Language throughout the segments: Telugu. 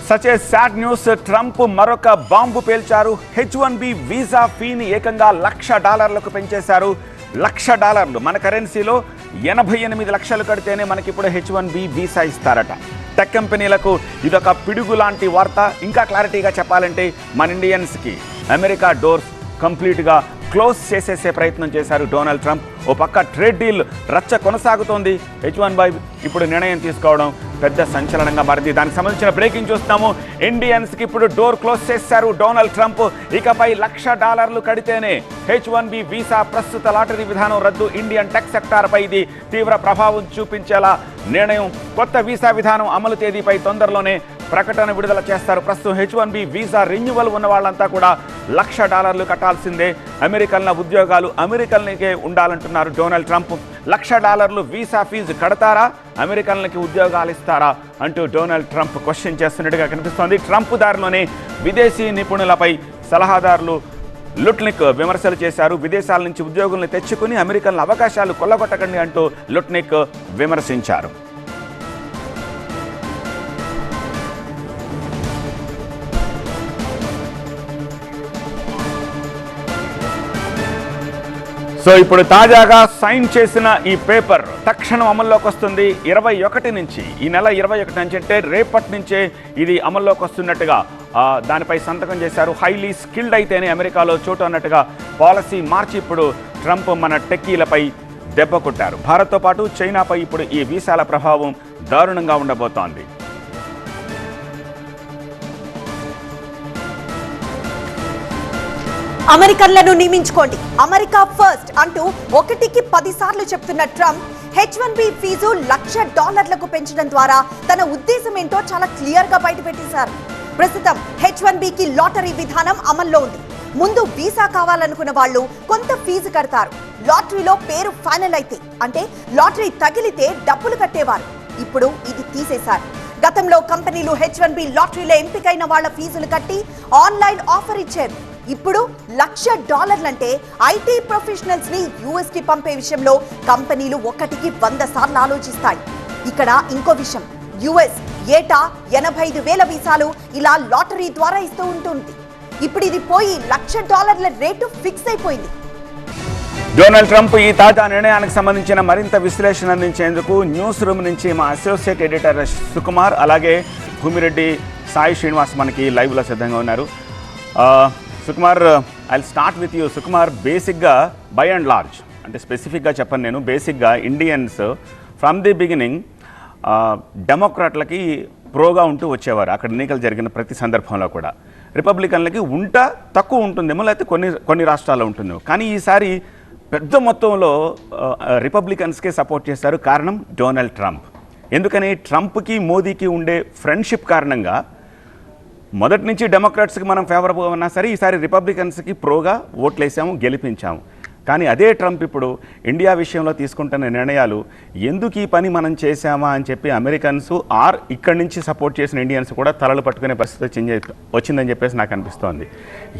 Such a sad news. Trump మరొక బాంబు పేల్చారు. H1B వీసా ఫీని ఏకంగా $1,00,000 పెంచేశారు. $1,00,000 మన కరెన్సీలో 88 లక్షలు కడితేనే మనకిప్పుడు H1B వీసా ఇస్తారట. టెక్ కంపెనీలకు ఇదొక పిడుగు లాంటి వార్త. ఇంకా క్లారిటీగా చెప్పాలంటే మన ఇండియన్స్కి అమెరికా డోర్స్ కంప్లీట్గా క్లోజ్ చేసేసే ప్రయత్నం చేశారు డొనాల్డ్ ట్రంప్. ఓ పక్క ట్రేడ్ డీల్ రచ్చ కొనసాగుతోంది. H1B ఇప్పుడు నిర్ణయం తీసుకోవడం పెద్ద సంచలనంగా మారింది. దానికి సంబంధించిన బ్రేకింగ్ చూస్తున్నాము. ఇండియన్స్కి ఇప్పుడు డోర్ క్లోజ్ చేశారు డొనాల్డ్ ట్రంప్. ఇకపై $1,00,000 కడితేనే H1B వీసా. ప్రస్తుత లాటరీ విధానం రద్దు. ఇండియన్ టెక్ సెక్టార్పై ఇది తీవ్ర ప్రభావం చూపించేలా నిర్ణయం. కొత్త వీసా విధానం అమలు తేదీపై తొందరలోనే ప్రకటన విడుదల చేస్తారు. ప్రస్తుతం H1B వీసా రెన్యువల్ ఉన్న వాళ్ళంతా కూడా $1,00,000 కట్టాల్సిందే. అమెరికన్ల ఉద్యోగాలు అమెరికన్లకే ఉండాలంటున్నారు డొనాల్డ్ ట్రంప్. $1,00,000 వీసా ఫీజు కడతారా, అమెరికన్లకి ఉద్యోగాలు ఇస్తారా అంటూ డొనాల్డ్ ట్రంప్ క్వశ్చన్ చేస్తున్నట్టుగా కనిపిస్తోంది. ట్రంప్ దారిలోనే విదేశీ నిపుణులపై సలహాదారులు లుట్నిక్ విమర్శలు చేశారు. విదేశాల నుంచి ఉద్యోగులను తెచ్చుకుని అమెరికన్ల అవకాశాలు కొల్లగొట్టకండి అంటూ లుట్నిక్ విమర్శించారు. సో ఇప్పుడు తాజాగా సైన్ చేసిన ఈ పేపర్ తక్షణం అమల్లోకి వస్తుంది. 21 నుంచి, ఈ నెల 21 నుంచి అంటే రేపటి నుంచే ఇది అమల్లోకి వస్తున్నట్టుగా దానిపై సంతకం చేశారు. హైలీ స్కిల్డ్ అయితేనే అమెరికాలో చోటు అన్నట్టుగా పాలసీ మార్చి ఇప్పుడు ట్రంప్ మన టెక్కీలపై దెబ్బ కొట్టారు. భారత్తో పాటు చైనాపై ఇప్పుడు ఈ వీసాల ప్రభావం దారుణంగా ఉండబోతోంది. అమెరికన్లను నియమించుకోండి, అమెరికా ఫస్ట్ అంటూ 1కి 10 సార్లు చెప్తున్న ట్రంప్ H1B ఫీజు $1,00,000 పెంచడం ద్వారా తన ఉద్దేశం ఏంటో చాలా క్లియర్ గా బయటపెట్టేశారు. ప్రస్తుతం H1Bకి లాటరీ విధానం అమల్లో ఉంది. ముందు వీసా కావాలనుకున్న వాళ్ళు కొంత ఫీజు కడతారు. లాటరీలో పేరు ఫైనల్ అయితే, అంటే లాటరీ తగిలితే డబ్బులు కట్టేవారు. ఇప్పుడు ఇది తీసేశారు. గతంలో కంపెనీలు H1B లాటరీలో ఎంపికైన వాళ్ళ ఫీజులు కట్టి ఆన్లైన్ ఆఫర్ ఇచ్చారు. ఇప్పుడు $1,00,000 అంటే ఐటీ ప్రొఫెషనల్స్ ని US కి పంపే విషయంలో కంపెనీలు 1కి 100 సార్లు ఆలోచిస్తాయి. ఇక్కడ ఇంకో విషయం, US ఏటా 85,000 వీసాలు ఇలా లాటరీ ద్వారా ఇస్తూ ఉంటుంది. ఇప్పుడు ఇది పోయి $1,00,000 రేటు ఫిక్స్ అయిపోయింది. డొనాల్డ్ ట్రంప్ ఈ తాజా నిర్ణయానికి సంబంధించిన మరింత విశ్లేషణ అందించేందుకు న్యూస్ రూమ్ నుంచి మా అసోసియేట్ ఎడిటర్ సుకుమార్, అలాగే భూమిరెడ్డి, సాయి శ్రీనివాస్ మనకి లైవ్లో సిద్ధంగా ఉన్నారు. Sukumar, I will start with you. Sukumar, బేసిక్గా బై అండ్ లార్జ్, అంటే స్పెసిఫిక్గా చెప్పను నేను, బేసిక్గా ఇండియన్స్ ఫ్రమ్ ది బిగినింగ్ డెమోక్రాట్లకి ప్రోగా ఉంటూ వచ్చేవారు. అక్కడ ఎన్నికలు జరిగిన ప్రతి సందర్భంలో కూడా రిపబ్లికన్లకి తక్కువ ఉంటుందేమో, లేకపోతే కొన్ని రాష్ట్రాల్లో ఉంటుందేమో. కానీ ఈసారి పెద్ద మొత్తంలో రిపబ్లికన్స్కే సపోర్ట్ చేశారు. కారణం డొనాల్డ్ ట్రంప్. ఎందుకని? ట్రంప్కి మోదీకి ఉండే ఫ్రెండ్షిప్ కారణంగా మొదటి నుంచి డెమోక్రాట్స్కి మనం ఫేవరబుల్గా ఉన్నా సరే ఈసారి రిపబ్లికన్స్కి ప్రోగా ఓట్లేసాము, గెలిపించాము. కానీ అదే ట్రంప్ ఇప్పుడు ఇండియా విషయంలో తీసుకుంటున్న నిర్ణయాలు ఎందుకు ఈ పని మనం చేశామా అని చెప్పి అమెరికన్స్ ఇక్కడి నుంచి సపోర్ట్ చేసిన ఇండియన్స్ కూడా తలలు పట్టుకునే పరిస్థితి వచ్చిందని చెప్పేసి నాకు అనిపిస్తోంది.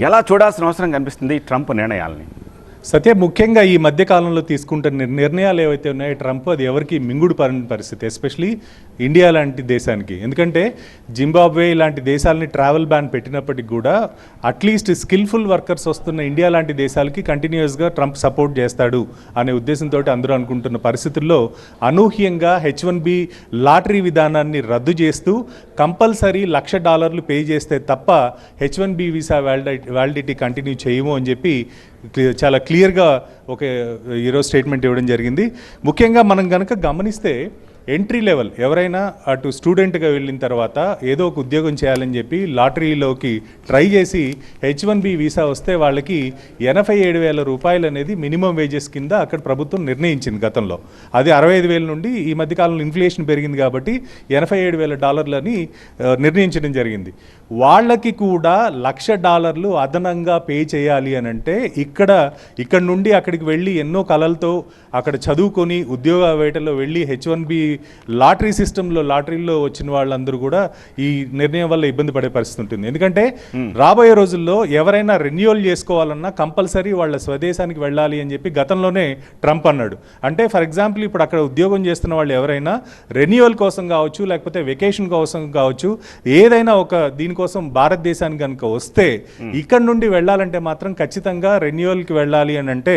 ఎలా చూడాల్సిన అవసరం కనిపిస్తుంది ట్రంప్ నిర్ణయాలని? సత్య, ముఖ్యంగా ఈ మధ్య కాలంలో తీసుకుంటున్న నిర్ణయాలు ఏవైతే ఉన్నాయో ట్రంప్, అది ఎవరికి మింగుడు పడిన పరిస్థితి, ఎస్పెషలీ ఇండియా లాంటి దేశానికి. ఎందుకంటే జింబాబ్వే ఇలాంటి దేశాలని ట్రావెల్ బ్యాన్ పెట్టినప్పటికి కూడా అట్లీస్ట్ స్కిల్ఫుల్ వర్కర్స్ వస్తున్న ఇండియా లాంటి దేశాలకి కంటిన్యూస్గా ట్రంప్ సపోర్ట్ చేస్తాడు అనే ఉద్దేశంతో అందరూ అనుకుంటున్న పరిస్థితుల్లో అనూహ్యంగా H1B లాటరీ విధానాన్ని రద్దు చేస్తూ కంపల్సరీ $1,00,000 పే చేస్తే తప్ప H1B వీసా వ్యాలిడిటీ కంటిన్యూ చేయము అని చెప్పి చాలా క్లియర్గా ఈరోజు స్టేట్మెంట్ ఇవ్వడం జరిగింది. ముఖ్యంగా మనం కనుక గమనిస్తే ఎంట్రీ లెవెల్ ఎవరైనా అటు స్టూడెంట్గా వెళ్ళిన తర్వాత ఏదో ఒక ఉద్యోగం చేయాలని చెప్పి లాటరీలోకి ట్రై చేసి H1B వీసా వస్తే వాళ్ళకి 87,000 రూపాయలు అనేది మినిమం వేజెస్ కింద అక్కడ ప్రభుత్వం నిర్ణయించింది గతంలో. అది 65,000 నుండి ఈ మధ్యకాలంలో ఇన్ఫ్లేషన్ పెరిగింది కాబట్టి $87,000 నిర్ణయించడం జరిగింది. వాళ్ళకి కూడా $1,00,000 అదనంగా పే చేయాలి అని అంటే ఇక్కడ నుండి అక్కడికి వెళ్ళి ఎన్నో కళలతో అక్కడ చదువుకొని ఉద్యోగ వేటలో వెళ్ళి H1B లాటరీ సిస్టంలో లాటరీలో వచ్చిన వాళ్ళందరూ కూడా ఈ నిర్ణయం వల్ల ఇబ్బంది పడే పరిస్థితి ఉంటుంది. ఎందుకంటే రాబోయే రోజుల్లో ఎవరైనా రెన్యూవల్ చేసుకోవాలన్నా కంపల్సరీ వాళ్ళ స్వదేశానికి వెళ్ళాలి అని చెప్పి గతంలోనే ట్రంప్ అన్నాడు. అంటే ఫర్ ఎగ్జాంపుల్ ఇప్పుడు అక్కడ ఉద్యోగం చేస్తున్న వాళ్ళు ఎవరైనా రెన్యూవల్ కోసం కావచ్చు, లేకపోతే వెకేషన్ కోసం కావచ్చు, ఏదైనా ఒక దీనికోసం భారతదేశానికి కనుక వస్తే ఇక్కడ నుండి వెళ్ళాలంటే మాత్రం ఖచ్చితంగా రెన్యూవల్కి వెళ్ళాలి అని అంటే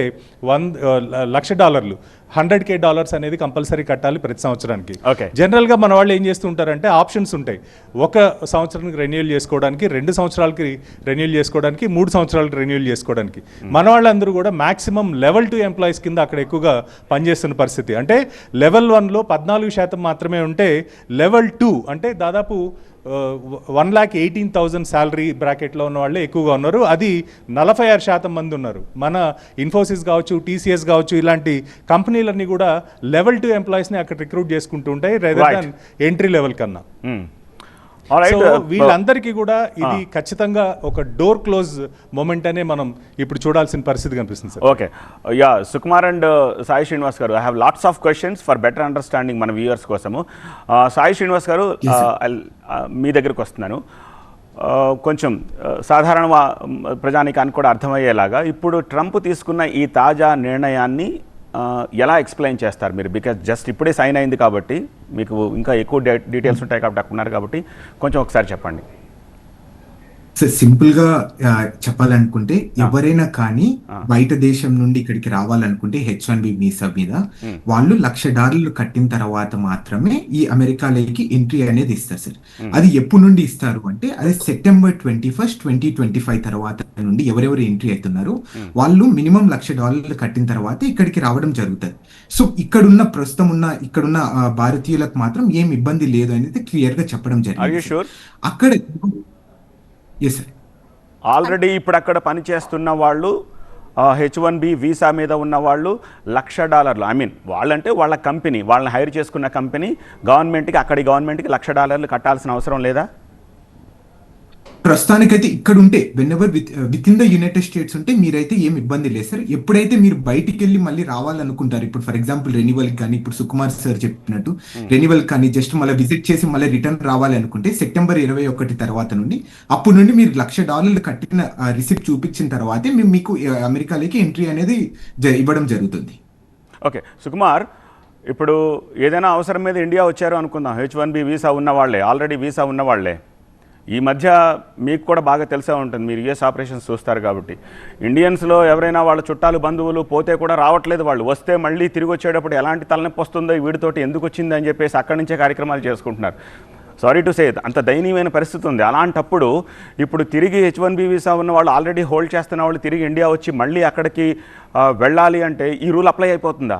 $1,00,000 $100K అనేది కంపల్సరీ కట్టాలి ప్రతి సంవత్సరానికి. జనరల్గా మన వాళ్ళు ఏం చేస్తూ ఉంటారంటే ఆప్షన్స్ ఉంటాయి. 1 సంవత్సరానికి రెన్యూవల్ చేసుకోవడానికి, 2 సంవత్సరాలకి రెన్యూవల్ చేసుకోవడానికి, 3 సంవత్సరాలకి రెన్యూవల్ చేసుకోవడానికి. మన వాళ్ళందరూ కూడా మాక్సిమం లెవెల్ 2 ఎంప్లాయీస్ కింద అక్కడ ఎక్కువగా పనిచేస్తున్న పరిస్థితి. అంటే లెవెల్ 1లో 14% మాత్రమే ఉంటే, లెవెల్ 2 అంటే దాదాపు 1,18,000 శాలరీ బ్రాకెట్లో ఉన్న వాళ్ళే ఎక్కువగా ఉన్నారు. అది 46% మంది ఉన్నారు. మన ఇన్ఫోసిస్ కావచ్చు, టీసీఎస్ కావచ్చు, ఇలాంటి కంపెనీలన్నీ కూడా లెవెల్ 2 ఎంప్లాయీస్ని అక్కడ రిక్రూట్ చేసుకుంటూ ఉంటాయి రేదర్ దాన్ ఎంట్రీ లెవెల్ కన్నా. సో వీళ్ళందరికీ కూడా ఇది ఖచ్చితంగా ఒక డోర్ క్లోజ్ మూమెంట్ అనే మనం ఇప్పుడు చూడాల్సిన పరిస్థితి కనిపిస్తుంది sir. Okay, yeah, Sukumar and Sai Srinivas garu, I have lots of questions for better understanding మన వ్యూయర్స్ కోసము. సాయి శ్రీనివాస్ గారు, మీ దగ్గరకు వస్తున్నాను. కొంచెం సాధారణ ప్రజానికానికి కూడా అర్థమయ్యేలాగా ఇప్పుడు ట్రంప్ తీసుకున్న ఈ తాజా నిర్ణయాన్ని ఎలా ఎక్స్ప్లెయిన్ చేస్తారు మీరు? బికాజ్ జస్ట్ ఇప్పుడే సైన్ అయింది కాబట్టి మీకు ఇంకా ఎక్కువ డీటెయిల్స్ ఉంటాయి కాబట్టి అక్కడ ఉన్నారు కాబట్టి కొంచెం ఒకసారి చెప్పండి. సార్ సింపుల్ గా చెప్పాలనుకుంటే ఎవరైనా కానీ బయట దేశం నుండి ఇక్కడికి రావాలనుకుంటే H1B వీసా మీద వాళ్ళు $1,00,000 కట్టిన తర్వాత మాత్రమే ఈ అమెరికాలోకి ఎంట్రీ అనేది ఇస్తారు సార్. అది ఎప్పుడు నుండి ఇస్తారు అంటే అది September 21, 2025 తర్వాత నుండి ఎవరెవరు ఎంట్రీ అవుతున్నారు వాళ్ళు మినిమం $1,00,000 కట్టిన తర్వాత ఇక్కడికి రావడం జరుగుతుంది. సో ఇక్కడున్న భారతీయులకు మాత్రం ఏం ఇబ్బంది లేదు అనేది క్లియర్ గా చెప్పడం జరిగింది. అక్కడ ఆల్రెడీ ఇప్పుడు అక్కడ పనిచేస్తున్న వాళ్ళు H1B వీసా మీద ఉన్న వాళ్ళు $1,00,000, ఐ మీన్ వాళ్ళంటే వాళ్ళ కంపెనీ, వాళ్ళని హైర్ చేసుకున్న కంపెనీ గవర్నమెంట్కి, అక్కడి గవర్నమెంట్కి $1,00,000 కట్టాల్సిన అవసరం లేదా? ప్రస్తుతానికైతే ఇక్కడ ఉంటే వెన్ఎవర్ with in the United states ఉంటే మీరైతే ఏం ఇబ్బంది లేదు సార్. ఎప్పుడైతే మీరు బయటికి వెళ్ళి మళ్ళీ రావాలనుకుంటారు, ఇప్పుడు ఫర్ ఎగ్జాంపుల్ రెన్యువల్ కానీ, ఇప్పుడు సుకుమార్ సార్ చెప్పినట్టు రెన్యువల్ కానీ జస్ట్ మళ్ళీ విజిట్ చేసి మళ్ళీ రిటర్న్ రావాలి అనుకుంటే September 21 తర్వాత నుండి అప్పుడు నుండి మీరు $1,00,000 కట్టిన రిసిప్ట్ చూపించిన తర్వాతే మీకు అమెరికాలోకి ఎంట్రీ అనేది ఇవ్వడం జరుగుతుంది. ఓకే సుకుమార్, ఇప్పుడు ఏదైనా అవసరం మీద ఇండియా వచ్చారు అనుకుందాం, H1B వీసా ఉన్న వాళ్ళే, ఆల్రెడీ వీసా ఉన్న వాళ్ళే. ఈ మధ్య మీకు కూడా బాగా తెలిసే ఉంటుంది, మీరు యుఎస్ ఆపరేషన్స్ చూస్తారు కాబట్టి. ఇండియన్స్లో ఎవరైనా వాళ్ళ చుట్టాలు బంధువులు పోతే కూడా రావట్లేదు, వాళ్ళు వస్తే మళ్ళీ తిరిగి వచ్చేటప్పుడు ఎలాంటి తలనొప్పి వస్తుందో, వీడితోటి ఎందుకు వచ్చింది అని చెప్పేసి అక్కడి నుంచే కార్యక్రమాలు చేసుకుంటున్నారు. సారీ టు సే, అంత దయనీయమైన పరిస్థితి ఉంది. అలాంటప్పుడు ఇప్పుడు తిరిగి H1B వీసా ఉన్న వాళ్ళు, ఆల్రెడీ హోల్డ్ చేస్తున్న వాళ్ళు తిరిగి ఇండియా వచ్చి మళ్ళీ అక్కడికి వెళ్ళాలి అంటే ఈ రూల్ అప్లై అయిపోతుందా?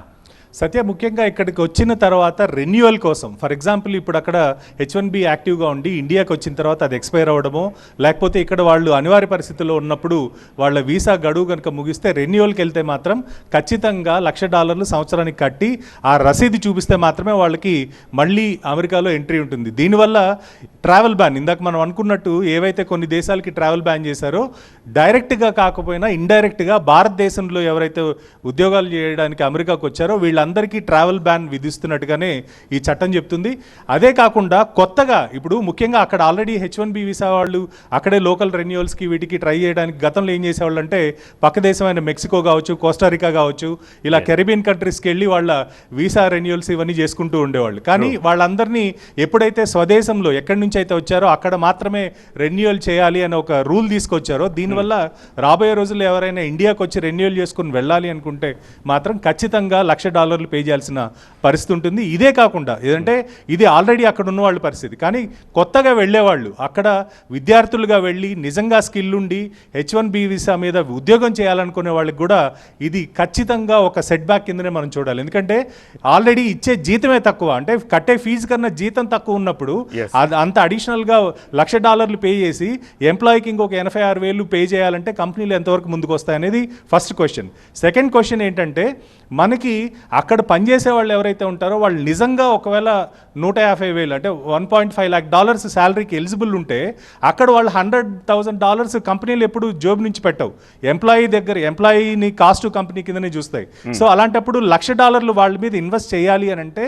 సత్య, ముఖ్యంగా ఇక్కడికి వచ్చిన తర్వాత రెన్యువల్ కోసం, ఫర్ ఎగ్జాంపుల్ ఇప్పుడు అక్కడ H1B యాక్టివ్గా ఉండి ఇండియాకి వచ్చిన తర్వాత అది ఎక్స్పైర్ అవ్వడమో, లేకపోతే ఇక్కడ వాళ్ళు అనివార్య పరిస్థితుల్లో ఉన్నప్పుడు వాళ్ళ వీసా గడువు కనుక ముగిస్తే రెన్యువల్కి వెళ్తే మాత్రం ఖచ్చితంగా $1,00,000 సంవత్సరానికి కట్టి ఆ రసీదు చూపిస్తే మాత్రమే వాళ్ళకి మళ్ళీ అమెరికాలో ఎంట్రీ ఉంటుంది. దీనివల్ల ట్రావెల్ బ్యాన్, ఇందాక మనం అనుకున్నట్టు ఏవైతే కొన్ని దేశాలకి ట్రావెల్ బ్యాన్ చేశారో, డైరెక్ట్గా కాకపోయినా ఇండైరెక్ట్గా భారతదేశంలో ఎవరైతే ఉద్యోగాలు చేయడానికి అమెరికాకు వచ్చారో వీళ్ళందరికీ ట్రావెల్ బ్యాన్ విధిస్తున్నట్టుగానే ఈ చట్టం చెప్తుంది. అదే కాకుండా కొత్తగా ఇప్పుడు ముఖ్యంగా అక్కడ ఆల్రెడీ H1B వీసా వాళ్ళు అక్కడే లోకల్ రెన్యువల్స్కి వీటికి ట్రై చేయడానికి గతంలో ఏం చేసేవాళ్ళు అంటే పక్క దేశమైన మెక్సికో కావచ్చు, కోస్టారికా కావచ్చు, ఇలా కెరిబియన్ కంట్రీస్కి వెళ్ళి వాళ్ళ వీసా రెన్యువల్స్ ఇవన్నీ చేసుకుంటూ ఉండేవాళ్ళు. కానీ వాళ్ళందరినీ ఎప్పుడైతే స్వదేశంలో ఎక్కడి నుంచి అయితే వచ్చారో అక్కడ మాత్రమే రెన్యువల్ చేయాలి అని ఒక రూల్ తీసుకొచ్చారో, దీనివల్ల రాబోయే రోజుల్లో ఎవరైనా ఇండియాకి వచ్చి రెన్యువల్ చేసుకుని వెళ్ళాలి అనుకుంటే మాత్రం ఖచ్చితంగా $1,00,000 పే చేయాల్సిన పరిస్థితి ఉంటుంది. ఇదే కాకుండా ఏదంటే ఇది ఆల్రెడీ అక్కడ ఉన్న వాళ్ళ పరిస్థితి, కానీ కొత్తగా వెళ్ళేవాళ్ళు, అక్కడ విద్యార్థులుగా వెళ్ళి నిజంగా స్కిల్ ఉండి H1B వీసా మీద ఉద్యోగం చేయాలనుకునే వాళ్ళకి కూడా ఇది ఖచ్చితంగా ఒక సెట్ బ్యాక్ కిందనే మనం చూడాలి. ఎందుకంటే ఆల్రెడీ ఇచ్చే జీతమే తక్కువ, అంటే కట్టే ఫీజు కన్నా జీతం తక్కువ ఉన్నప్పుడు అంత అడిషనల్గా $1,00,000 పే చేసి ఎంప్లాయీకి ఇంకొక 86,000 పే చేయాలంటే కంపెనీలు ఎంతవరకు ముందుకు వస్తాయనేది ఫస్ట్ క్వశ్చన్. సెకండ్ క్వశ్చన్ ఏంటంటే, మనకి అక్కడ పనిచేసే వాళ్ళు ఎవరైతే ఉంటారో వాళ్ళు నిజంగా ఒకవేళ 150,000 అంటే $1.5 lakh శాలరీకి ఎలిజిబుల్ ఉంటే అక్కడ వాళ్ళు $100,000 కంపెనీలు ఎప్పుడు జోబ్ నుంచి పెట్టవు, ఎంప్లాయీని కాస్ట్ కంపెనీ కిందనే చూస్తాయి. సో అలాంటప్పుడు $1,00,000 వాళ్ళ మీద ఇన్వెస్ట్ చేయాలి అని అంటే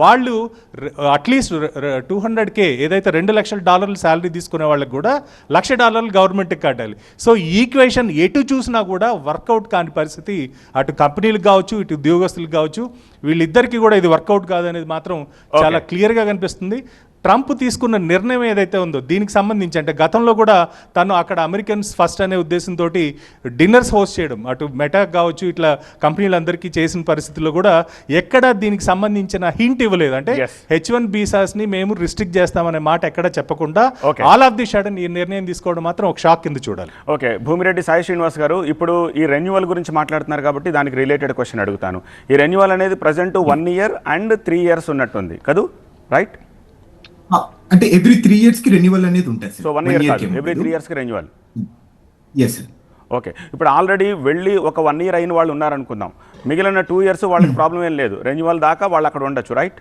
వాళ్ళు అట్లీస్ట్ 200K ఏదైతే $2 లక్షల శాలరీ తీసుకునే వాళ్ళకి కూడా $1,00,000 గవర్నమెంట్కి కట్టాలి. సో ఈ ఈక్వేషన్ ఎటు చూసినా కూడా వర్కౌట్ కాని పరిస్థితి, అటు కంపెనీలకు కావచ్చు ఇటు ఉద్యోగస్తులకు కావచ్చు, వీళ్ళిద్దరికీ కూడా ఇది వర్కౌట్ కాదనేది మాత్రం చాలా క్లియర్గా కనిపిస్తుంది. ట్రంప్ తీసుకున్న నిర్ణయం ఏదైతే ఉందో దీనికి సంబంధించి, అంటే గతంలో కూడా తను అక్కడ అమెరికన్స్ ఫస్ట్ అనే ఉద్దేశంతో డిన్నర్స్ హోస్ట్ చేయడం, అటు మెటా కావచ్చు ఇట్లా కంపెనీలందరికీ చేసిన పరిస్థితుల్లో కూడా ఎక్కడ దీనికి సంబంధించిన హింట్ ఇవ్వలేదు. అంటే H1 వీసాస్ని మేము రిస్ట్రిక్ట్ చేస్తామనే మాట ఎక్కడ చెప్పకుండా ఆల్ ఆఫ్ ది సడన్ ఈ నిర్ణయం తీసుకోవడం మాత్రం ఒక షాక్ కింద చూడాలి. ఓకే, భూమిరెడ్డి సాయి శ్రీనివాస్ గారు, ఇప్పుడు ఈ రెన్యువల్ గురించి మాట్లాడుతున్నారు కాబట్టి దానికి రిలేటెడ్ క్వశ్చన్ అడుగుతాను. ఈ రెన్యువల్ అనేది ప్రజెంట్ 1 year అండ్ 3 years ఉన్నట్టుంది కదూ, రైట్? అంటే ఎవ్రీ 3 years కి రెన్యువల్ అనేది ఉంటుంది. సో 1 year కాదు, ఎవ్రీ 3 years కి రెన్యువల్. Yes sir. ఓకే, ఇప్పుడు ఆల్రెడీ వెళ్ళి ఒక 1 year అయిన వాళ్ళు ఉన్నారనుకుందాం, మిగిలిన 2 years వాళ్ళకి ప్రాబ్లం ఏం లేదు, రెన్యువల్ దాకా వాళ్ళు అక్కడ ఉండొచ్చు, రైట్?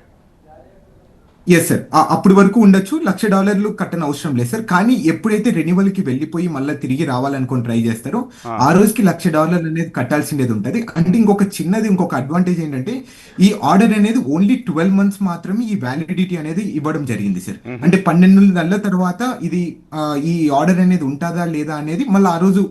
ఎస్ సార్, అప్పటి వరకు ఉండొచ్చు, $1,00,000 కట్టని అవసరం లేదు సార్. కానీ ఎప్పుడైతే రెన్యువల్ కి వెళ్ళిపోయి మళ్ళీ తిరిగి రావాలనుకుని ట్రై చేస్తారో ఆ రోజుకి $1,00,000 అనేది కట్టాల్సిందేది ఉంటుంది. అంటే ఇంకొక అడ్వాంటేజ్ ఏంటంటే ఈ ఆర్డర్ అనేది ఓన్లీ 12 months మాత్రమే ఈ వ్యాలిడిటీ అనేది ఇవ్వడం జరిగింది సార్. అంటే 12 నెలల తర్వాత ఇది ఈ ఆర్డర్ అనేది ఉంటుందా లేదా అనేది మళ్ళీ ఆ రోజు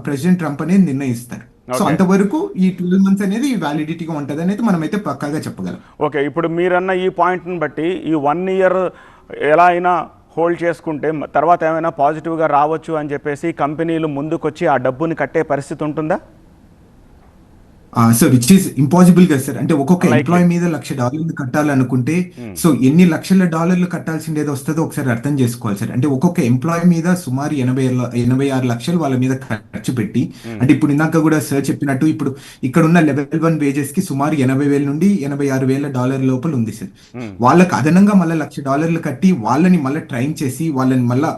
ప్రెసిడెంట్ ట్రంప్ అనేది నిర్ణయిస్తారు. సో అంతవరకు ఈ 12 months అనేది వ్యాలిడిటీగా ఉంటుంది అనేది మనమైతే పక్కాగా చెప్పగలం. ఓకే, ఇప్పుడు మీరన్న ఈ పాయింట్ని బట్టి ఈ 1 year ఎలా అయినా హోల్డ్ చేసుకుంటే తర్వాత ఏమైనా పాజిటివ్గా రావచ్చు అని చెప్పేసి కంపెనీలు ముందుకొచ్చి ఆ డబ్బుని కట్టే పరిస్థితి ఉంటుందా? సో విచ్ ఈస్ ఇంపాసిబుల్ కదా సార్. అంటే ఒక్కొక్క ఎంప్లాయీ మీద $1,00,000 కట్టాలనుకుంటే సో ఎన్ని లక్షల డాలర్లు కట్టాల్సిందేది వస్తుందో ఒకసారి అర్థం చేసుకోవాలి సార్. అంటే ఒక్కొక్క ఎంప్లాయీ మీద సుమారు 86 లక్షలు వాళ్ళ మీద ఖర్చు పెట్టి, అంటే ఇప్పుడు ఇందాక కూడా సార్ చెప్పినట్టు ఇప్పుడు ఇక్కడ ఉన్న లెవెల్ 1 వేజెస్ కి సుమారు 80,000 నుండి $86,000 లోపల ఉంది సార్. వాళ్ళకి అదనంగా మళ్ళీ $1,00,000 కట్టి వాళ్ళని మళ్ళీ ట్రైన్ చేసి వాళ్ళని మళ్ళీ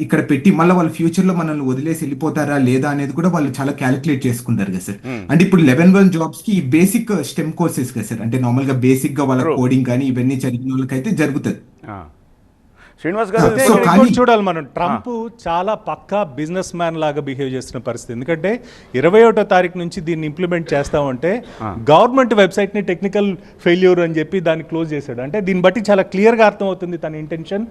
ఇక్కడ పెట్టి మళ్ళీ వాళ్ళ ఫ్యూచర్ లో మనల్ని వదిలేసి వెళ్ళిపోతారా లేదా అనేది కూడా వాళ్ళు చాలా క్యాలిక్యులేట్ చేసుకుంటారు కదా సార్. అంటే ఇప్పుడు 11 జాబ్స్ కి బేసిక్ స్టెమ్ కోర్సెస్ కదా సార్. అంటే నార్మల్ గా బేసిక్ గా వాళ్ళ కోడింగ్ కానీ ఇవన్నీ చదివిన వాళ్ళకైతే జరుగుతుంది. శ్రీనివాస్ గారు, చూడాలి మనం, ట్రంప్ చాలా పక్కా బిజినెస్ మ్యాన్ లాగా బిహేవ్ చేస్తున్న పరిస్థితి. ఎందుకంటే 21వ తారీఖు నుంచి దీన్ని ఇంప్లిమెంట్ చేస్తామంటే గవర్నమెంట్ వెబ్సైట్ ని టెక్నికల్ ఫెయిల్యూర్ అని చెప్పి దాన్ని క్లోజ్ చేశాడు. అంటే దీన్ని బట్టి చాలా క్లియర్గా అర్థమవుతుంది తన ఇంటెన్షన్.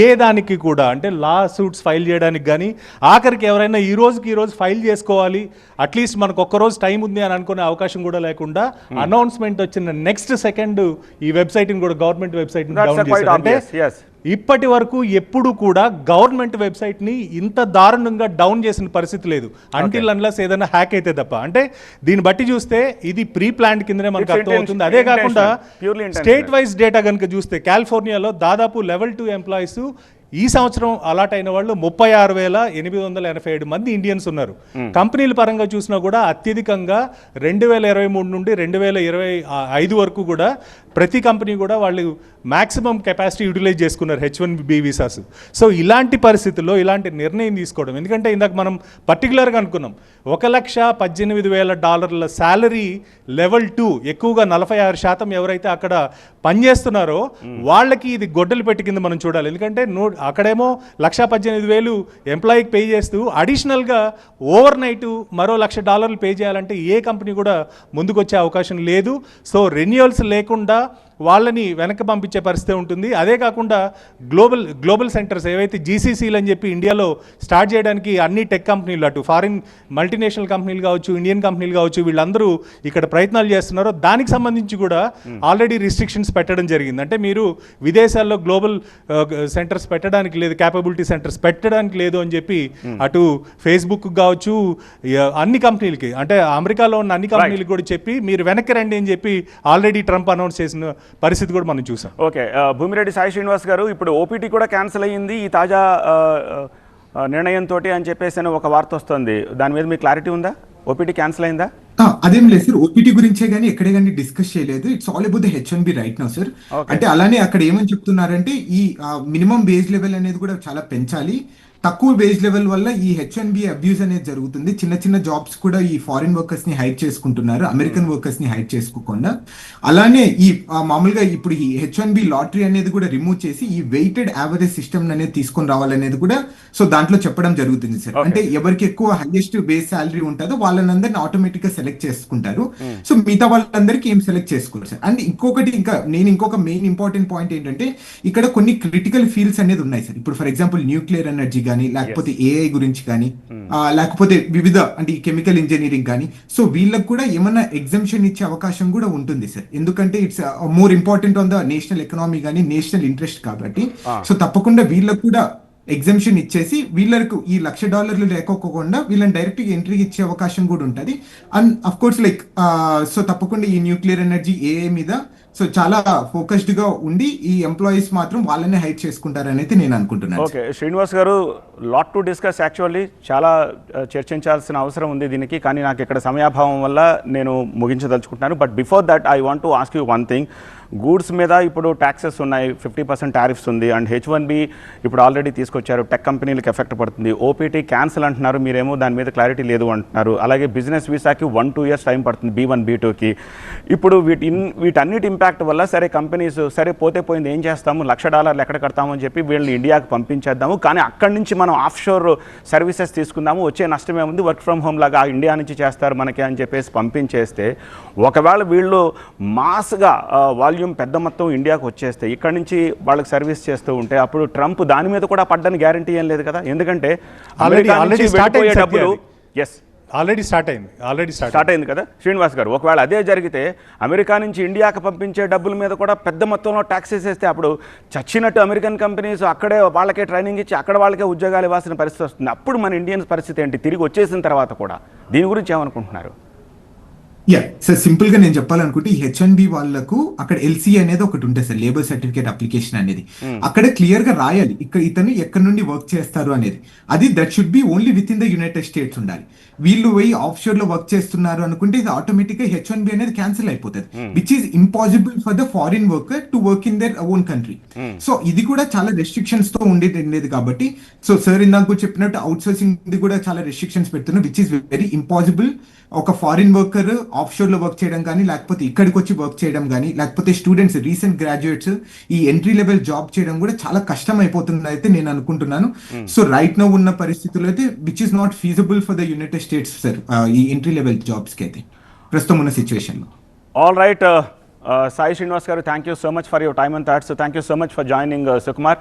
ఏ దానికి కూడా అంటే లా సూట్స్ ఫైల్ చేయడానికి కానీ, ఆఖరికి ఎవరైనా ఈ రోజు ఫైల్ చేసుకోవాలి, అట్లీస్ట్ మనకు ఒక్కరోజు టైం ఉంది అని అనుకునే అవకాశం కూడా లేకుండా అనౌన్స్మెంట్ వచ్చిన నెక్స్ట్ సెకండ్ ఈ వెబ్సైట్ని కూడా గవర్నమెంట్ వెబ్సైట్ డౌన్ చేశాడు. అంటే ఇప్పటి వరకు ఎప్పుడు కూడా గవర్నమెంట్ వెబ్సైట్ని ఇంత దారుణంగా డౌన్ చేసిన పరిస్థితి లేదు, అంటిల్ అన్లెస్ ఏదైనా హ్యాక్ అయితే తప్ప. అంటే దీన్ని బట్టి చూస్తే ఇది ప్రీ ప్లాన్ కిందనే మనకు అర్థమవుతుంది. అదే కాకుండా స్టేట్ వైజ్ డేటా కనుక చూస్తే కాలిఫోర్నియాలో దాదాపు లెవెల్ 2 ఎంప్లాయీస్ ఈ సంవత్సరం అలాట్ అయిన వాళ్ళు 36,887 మంది ఇండియన్స్ ఉన్నారు. కంపెనీల పరంగా చూసినా కూడా అత్యధికంగా 2023 నుండి 2025 వరకు కూడా ప్రతి కంపెనీ కూడా వాళ్ళు మ్యాక్సిమం కెపాసిటీ యూటిలైజ్ చేసుకున్నారు H1B వీసాస్. సో ఇలాంటి పరిస్థితుల్లో ఇలాంటి నిర్ణయం తీసుకోవడం, ఎందుకంటే ఇందాక మనం పర్టికులర్గా అనుకున్నాం $1,18,000 శాలరీ లెవెల్ 2 ఎక్కువగా 46% ఎవరైతే అక్కడ పనిచేస్తున్నారో వాళ్ళకి ఇది గొడ్డలు పెట్టి కింద మనం చూడాలి. ఎందుకంటే అక్కడేమో $1,18,000 ఎంప్లాయీకి పే చేస్తూ అడిషనల్గా ఓవర్ నైట్ మరో $1,00,000 పే చేయాలంటే ఏ కంపెనీ కూడా ముందుకొచ్చే అవకాశం లేదు. సో రెన్యువల్స్ లేకుండా వాళ్ళని వెనక్కి పంపించే పరిస్థితి ఉంటుంది. అదే కాకుండా గ్లోబల్ సెంటర్స్ ఏవైతే GCCలు అని చెప్పి ఇండియాలో స్టార్ట్ చేయడానికి అన్ని టెక్ కంపెనీలు, అటు ఫారిన్ మల్టీనేషనల్ కంపెనీలు కావచ్చు, ఇండియన్ కంపెనీలు కావచ్చు, వీళ్ళందరూ ఇక్కడ ప్రయత్నాలు చేస్తున్నారో దానికి సంబంధించి కూడా ఆల్రెడీ రిస్ట్రిక్షన్స్ పెట్టడం జరిగింది. అంటే మీరు విదేశాల్లో గ్లోబల్ సెంటర్స్ పెట్టడానికి లేదు, క్యాపబిలిటీ సెంటర్స్ పెట్టడానికి లేదు అని చెప్పి అటు ఫేస్బుక్ కావచ్చు అన్ని కంపెనీలకి, అంటే అమెరికాలో ఉన్న అన్ని కంపెనీలకు కూడా చెప్పి మీరు వెనక్కి రండి అని చెప్పి ఆల్రెడీ ట్రంప్ అనౌన్స్ చేసిన పరిస్థితి కూడా మనం చూసాం. ఓకే, భూమిరెడ్డి సాయి శ్రీనివాస్ గారు, ఇప్పుడు ఓపీటీ కూడా క్యాన్సిల్ అయ్యింది ఈ తాజా నిర్ణయంతో అని చెప్పేసి ఒక వార్త వస్తుంది. దాని మీద మీకు క్లారిటీ ఉందా? ఓపీటీ క్యాన్సిల్ అయిందా? అదేం లేదు సార్, ఓపీటీ గురించే కానీ ఎక్కడే కానీ డిస్కస్ చేయలేదు. It's all about the H1B right now sir. అంటే అలానే అక్కడ ఏమని చెప్తున్నారంటే ఈ మినిమం వేజ్ లెవెల్ అనేది కూడా చాలా పెంచాలి. తక్కువ వేజ్ లెవెల్ వల్ల ఈ H1B అబ్యూస్ అనేది జరుగుతుంది. చిన్న చిన్న జాబ్స్ కూడా ఈ ఫారిన్ వర్కర్స్ ని హైర్ చేసుకుంటున్నారు, అమెరికన్ వర్కర్స్ ని హైర్ చేసుకోకుండా. అలానే ఈ మామూలుగా ఇప్పుడు ఈ H1B లాటరీ అనేది కూడా రిమూవ్ చేసి ఈ వెయిటెడ్ యావరేజ్ సిస్టమ్ అనేది తీసుకొని రావాలనేది కూడా సో దాంట్లో చెప్పడం జరుగుతుంది సార్. అంటే ఎవరికి ఎక్కువ హైయెస్ట్ బేస్ శాలరీ ఉంటుందో వాళ్ళందరినీ ఆటోమేటిక్ గా సెలెక్ట్ చేసుకుంటారు. సో మిగతా వాళ్ళందరికీ ఏం సెలెక్ట్ చేసుకోరు సార్. అండ్ ఇంకొక మెయిన్ ఇంపార్టెంట్ పాయింట్ ఏంటంటే ఇక్కడ కొన్ని క్రిటికల్ ఫీల్డ్స్ అనేది ఉన్నాయి సార్. ఇప్పుడు ఫర్ ఎగ్జాంపుల్ న్యూక్లియర్ ఎనర్జీ కానీ, లేకపోతే AI గురించి కానీ, లేకపోతే వివిధ అంటే ఈ కెమికల్ ఇంజనీరింగ్ కానీ, సో వీళ్ళకి కూడా ఏమన్నా ఎగ్జంప్షన్ ఇచ్చే అవకాశం కూడా ఉంటుంది సార్. ఎందుకంటే it's more important on the national economy కానీ నేషనల్ ఇంట్రెస్ట్ కాబట్టి. సో తప్పకుండా వీళ్ళకు కూడా ఎగ్జంప్షన్ ఇచ్చేసి వీళ్ళకు ఈ $1,00,000 లేకోకుండా వీళ్ళని డైరెక్ట్ ఎంట్రీ ఇచ్చే అవకాశం కూడా ఉంటుంది. అండ్ అఫ్ కోర్స్ సో తప్పకుండా ఈ న్యూక్లియర్ ఎనర్జీ AI మీద సో చాలా ఫోకస్డ్ గా ఉండి ఈ ఎంప్లాయీస్ మాత్రం వాళ్ళనే హైర్ చేసుకుంటారని అయితే నేను అనుకుంటున్నాను. ఓకే శ్రీనివాస్ గారు, లాట్ టు డిస్కస్ యాక్చువల్లీ, చాలా చర్చించాల్సిన అవసరం ఉంది దీనికి, కానీ నాకు ఇక్కడ సమయాభావం వల్ల నేను ముగించదలుచుకుంటున్నాను. But before that I want to ask you one thing. Goods మీద ఇప్పుడు ట్యాక్సెస్ ఉన్నాయి, 50% టారిఫ్స్ ఉంది, అండ్ H1B ఇప్పుడు ఆల్రెడీ తీసుకొచ్చారు, టెక్ కంపెనీలకు ఎఫెక్ట్ పడుతుంది. OPT క్యాన్సిల్ అంటున్నారు, మీరేమో దాని మీద క్లారిటీ లేదు అంటున్నారు. అలాగే బిజినెస్ వీసాకి 1-2 years టైం పడుతుంది, B1 B2కి. ఇప్పుడు వీటన్నిటి ఇంపాక్ట్ వల్ల సరే కంపెనీస్ సరే పోతే పోయింది, ఏం చేస్తాము, $1,00,000 ఎక్కడ కడతాము అని చెప్పి వీళ్ళని ఇండియాకి పంపించేద్దాము, కానీ అక్కడి నుంచి మనం ఆఫ్ షోర్ సర్వీసెస్ తీసుకుందాము, వచ్చే నష్టమే ఉంది, వర్క్ ఫ్రమ్ హోమ్ లాగా ఇండియా నుంచి చేస్తారు మనకి అని చెప్పేసి పంపించేస్తే, ఒకవేళ వీళ్ళు మాస్గా వాల్యూమ్ పెద్ద మొత్తం ఇండియాకు వచ్చేస్తే ఇక్కడ నుంచి వాళ్ళకి సర్వీస్ చేస్తూ ఉంటే అప్పుడు ట్రంప్ దాని మీద కూడా పడ్డానికి గ్యారంటీ ఏం లేదు కదా. ఎందుకంటే ఆల్రెడీ స్టార్ట్ అయింది కదా శ్రీనివాస్ గారు. ఒకవేళ అదే జరిగితే అమెరికా నుంచి ఇండియాకి పంపించే డబ్బుల మీద కూడా పెద్ద మొత్తంలో ట్యాక్సెస్ వేస్తే అప్పుడు చచ్చినట్టు అమెరికన్ కంపెనీస్ అక్కడే వాళ్ళకే ట్రైనింగ్ ఇచ్చి అక్కడ వాళ్ళకే ఉద్యోగాలు ఇవ్వాల్సిన పరిస్థితి వస్తుంది. అప్పుడు మన ఇండియన్స్ పరిస్థితి ఏంటి తిరిగి వచ్చేసిన తర్వాత కూడా? దీని గురించి ఏమనుకుంటున్నారు? సార్ సింపుల్ గా నేను చెప్పాలనుకుంటే ఈ H1B వాళ్ళకు అక్కడ LC అనేది ఒకటి ఉంటుంది సార్, లేబర్ సర్టిఫికేట్ అప్లికేషన్ అనేది. అక్కడ క్లియర్ గా రాయాలి ఇక్కడ ఇతను ఎక్కడి నుండి వర్క్ చేస్తారు అనేది. అది that should be only with in the United states ఉండాలి. వీళ్ళు పోయి ఆఫ్ షోర్ లో వర్క్ చేస్తున్నారు అనుకుంటే ఇది ఆటోమేటిక్ గా H1B అనేది క్యాన్సిల్ అయిపోతుంది, which is impossible for the foreign worker to work in their own country. So ఇది కూడా చాలా రెస్ట్రిక్షన్స్ తో ఉండేది కాబట్టి, సో సార్ ఇందాక చెప్పినట్టు అవుట్ సోర్సింగ్ ఇది కూడా చాలా రెస్ట్రిక్షన్స్ పెడుతున్నారు, విచ్ ఈస్ వెరీ ఇంపాసిబుల్. ఒక ఫారిన్ వర్కర్ ఆఫ్ షోర్ లో వర్క్ చేయడం కానీ, లేకపోతే ఇక్కడికి వచ్చి వర్క్ చేయడం కానీ, లేకపోతే స్టూడెంట్స్ రీసెంట్ గ్రాడ్యుయేట్స్ ఈ ఎంట్రీ లెవెల్ జాబ్ చేయడం కూడా చాలా కష్టం అయిపోతుంది అయితే నేను అనుకుంటున్నాను. సో రైట్ నో ఉన్న పరిస్థితుల్లో అయితే which is not feasible for the United states sir ఈ ఎంట్రీ లెవెల్ జాబ్స్ కి అయితే ప్రస్తుతం ఉన్న సిచ్యువేషన్ లో. ఆల్ రైట్, సాయి శ్రీనివాస్ గారు, thank you so much for your time and thoughts. Thank you so much for joining Sukumar.